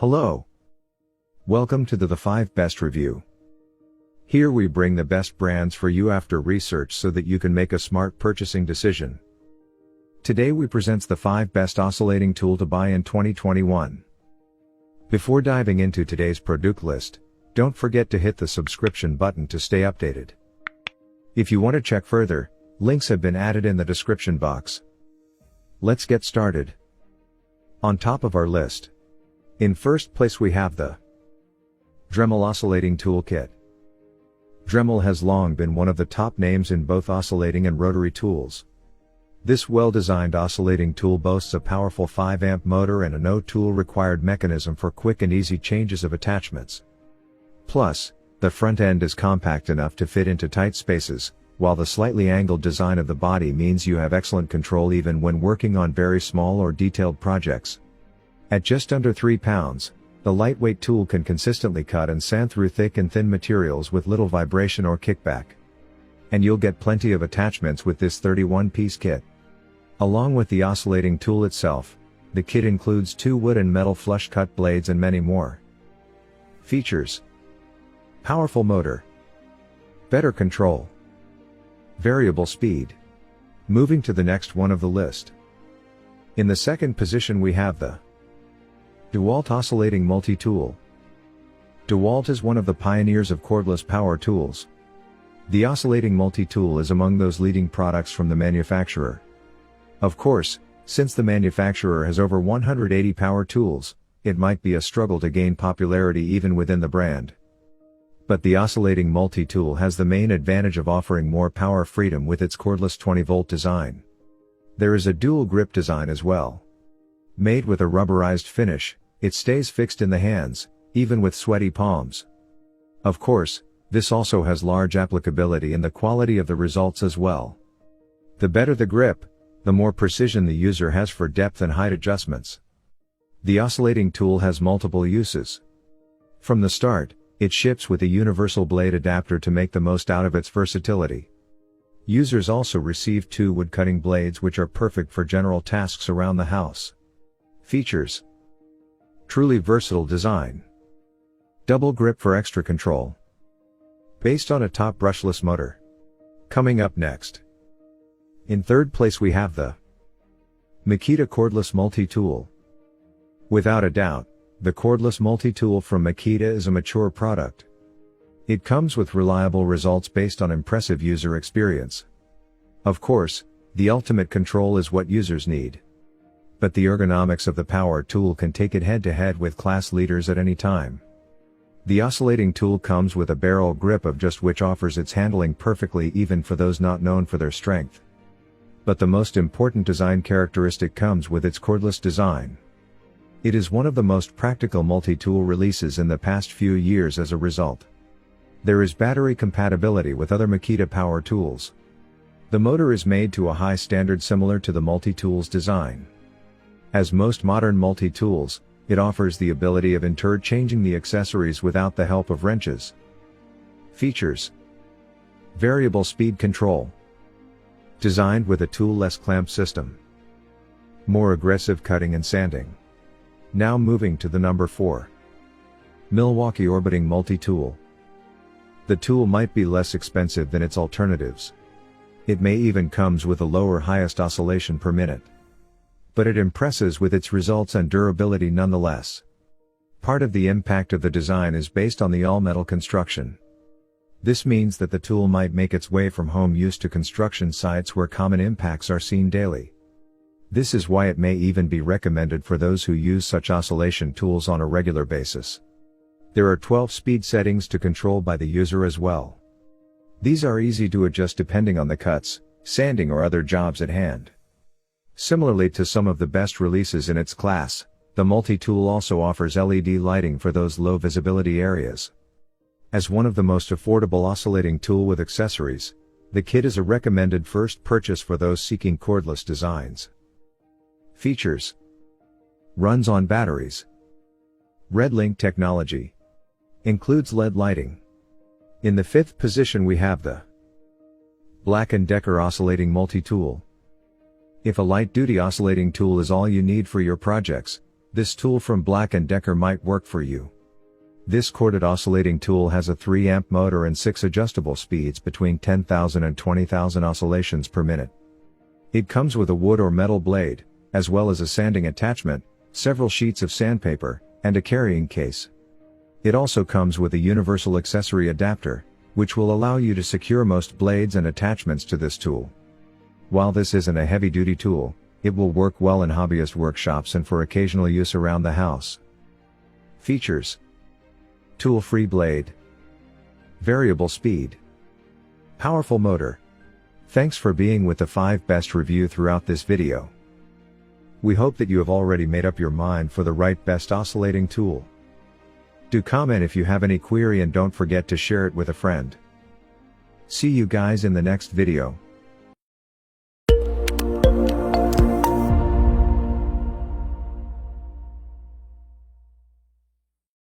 Hello. Welcome to the 5 Best Review. Here we bring the best brands for you after research so that you can make a smart purchasing decision. Today we presents the 5 best oscillating tool to buy in 2021. Before diving into today's product list, don't forget to hit the subscription button to stay updated. If you want to check further, links have been added in the description box. Let's get started. On top of our list, in first place we have the Dremel Oscillating Toolkit. Dremel has long been one of the top names in both oscillating and rotary tools. This well-designed oscillating tool boasts a powerful 5-amp motor and a no tool required mechanism for quick and easy changes of attachments. Plus, the front end is compact enough to fit into tight spaces, while the slightly angled design of the body means you have excellent control even when working on very small or detailed projects. At just under 3 pounds, the lightweight tool can consistently cut and sand through thick and thin materials with little vibration or kickback. And you'll get plenty of attachments with this 31-piece kit. Along with the oscillating tool itself, the kit includes 2 wood and metal flush cut blades and many more. Features: powerful motor, better control, variable speed. Moving to the next one of the list. In the second position we have the DeWalt Oscillating Multitool. DeWalt is one of the pioneers of cordless power tools. The oscillating multi-tool is among those leading products from the manufacturer. Of course, since the manufacturer has over 180 power tools, it might be a struggle to gain popularity even within the brand. But the oscillating multi-tool has the main advantage of offering more power freedom with its cordless 20-volt design. There is a dual grip design as well. Made with a rubberized finish, it stays fixed in the hands, even with sweaty palms. Of course, this also has large applicability in the quality of the results as well. The better the grip, the more precision the user has for depth and height adjustments. The oscillating tool has multiple uses. From the start, it ships with a universal blade adapter to make the most out of its versatility. Users also receive 2 woodcutting blades which are perfect for general tasks around the house. Features: truly versatile design, double grip for extra control, based on a top brushless motor. Coming up next. In third place we have the Makita Cordless Multi-Tool. Without a doubt, the cordless multi-tool from Makita is a mature product. It comes with reliable results based on impressive user experience. Of course, the ultimate control is what users need. But the ergonomics of the power tool can take it head-to-head with class leaders at any time. The oscillating tool comes with a barrel grip of just which offers its handling perfectly even for those not known for their strength. But the most important design characteristic comes with its cordless design. It is one of the most practical multi-tool releases in the past few years as a result. There is battery compatibility with other Makita power tools. The motor is made to a high standard similar to the multi-tool's design. As most modern multi-tools, it offers the ability of interchanging the accessories without the help of wrenches. Features: variable speed control, designed with a tool-less clamp system, more aggressive cutting and sanding. Now moving to the number 4. Milwaukee Orbiting Multi-Tool. The tool might be less expensive than its alternatives. It may even comes with a lower highest oscillation per minute. But it impresses with its results and durability nonetheless. Part of the impact of the design is based on the all-metal construction. This means that the tool might make its way from home use to construction sites where common impacts are seen daily. This is why it may even be recommended for those who use such oscillation tools on a regular basis. There are 12 speed settings to control by the user as well. These are easy to adjust depending on the cuts, sanding or other jobs at hand. Similarly to some of the best releases in its class, the multi-tool also offers LED lighting for those low visibility areas. As one of the most affordable oscillating tool with accessories, the kit is a recommended first purchase for those seeking cordless designs. Features: runs on batteries, red link technology, includes LED lighting. In the 5th position we have the BLACK+DECKER Oscillating Multi-Tool. If a light-duty oscillating tool is all you need for your projects, This tool from BLACK+DECKER might work for you. This corded oscillating tool has a 3 amp motor and 6 adjustable speeds between 10,000 and 20,000 oscillations per minute. It comes with a wood or metal blade, as well as a sanding attachment, several sheets of sandpaper, and a carrying case. It also comes with a universal accessory adapter, which will allow you to secure most blades and attachments to this tool. While this isn't a heavy-duty tool, it will work well in hobbyist workshops and for occasional use around the house. Features: tool-free blade, variable speed, powerful motor. Thanks for being with the 5 best review throughout this video. We hope that you have already made up your mind for the right best oscillating tool. Do comment if you have any query and don't forget to share it with a friend. See you guys in the next video.